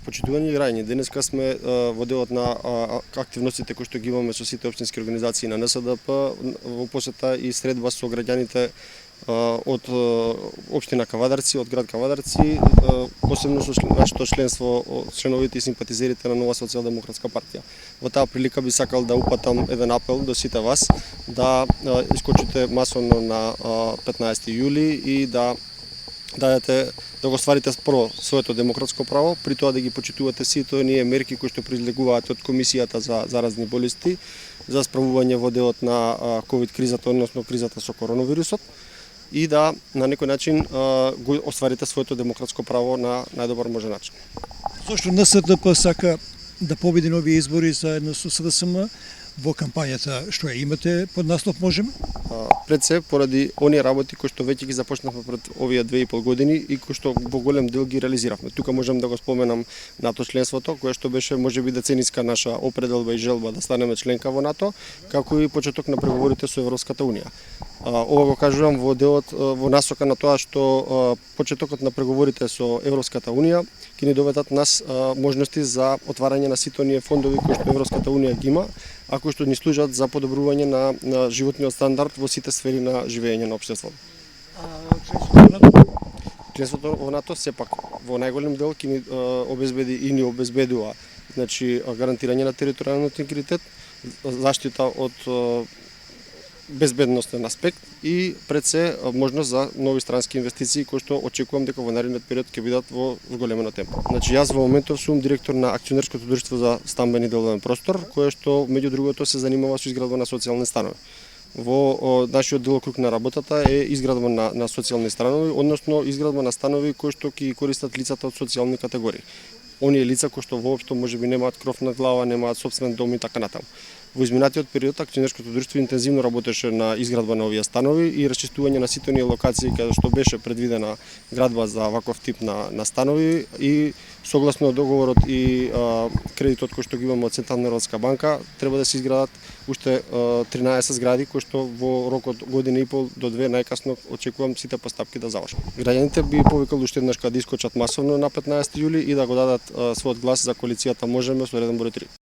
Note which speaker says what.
Speaker 1: Почитувани граѓани, денеска сме во делот на активностите кои што ги имаме со сите општински организации на НСДП во посета и средба со граѓаните од општина Кавадарци, од град Кавадарци, посебно со нашето членство, членовите и симпатизерите на Нова социјалдемократска партија. Во таа прилика би сакал да упатам еден апел до сите вас да искочите масовно на 15 јули и да го стварите прво своето демократско право, при тоа да ги почитувате сите оние мерки кои што произлегуваат од Комисијата за заразни болести за справување во делот на ковид кризата, односно кризата со коронавирусот, и да на некој начин го остварите своето демократско право на најдобар можен начин.
Speaker 2: Зошто НСДП сака да победи на овие избори заедно со СДСМ во кампањата што ја имате под наслов Можеме?
Speaker 1: Пред се поради оние работи кои што веќе ги започнавме пред овие 2,5 години и кои што во голем дел ги реализиравме. Тука можам да го споменам НАТО членството, кое што беше можеби децениска наша определба и желба да станеме членка во НАТО, како и почеток на преговорите со Европската унија. Ова го кажувам во делот во насока на тоа што почетокот на преговорите со Европската унија ќе ни доведат нас можности за отварање на сите оние фондови кои што Европската унија ги има, а кои што ни служат за подобрување на животниот стандард во сите сфери на живење на општеството. Членството во НАТО сепак во најголем дел ќе ни обезбеди и ни обезбедува, значи гарантирање на територијалниот интегритет, заштита од безбедностен аспект и пред се можност за нови странски инвестиции кои што очекувам дека во наредниот период ќе бидат во зголемено темпо. Значи јас во моментов сум директор на акционерското друштво за стамбен и деловен простор, кое што меѓу другото се занимава со изградба на социјални станови. Во нашиот делокруг на работата е изградба на социјални станови, односно изградба на станови кои што ќе користат лицата од социјални категории. Оние лица кои што воопшто можеби немаат кров над глава, немаат сопствен дом и така натаму. Во изминатиот период акционерското друштво интензивно работеше на изградба на овие станови и расчистување на сите оние локации каде што беше предвидена градба за ваков тип на станови и согласно договорот и кредитот кој што ги имаме од Централна Европска банка треба да се изградат уште 13 згради кои што во рок од година и пол до 2 најкасно очекувам сите постапки да завршат. Граѓаните би повикал уште еднаш да искочат масовно на 15 јули и да го дадат својот глас за коалицијата Можеме со реден број 3.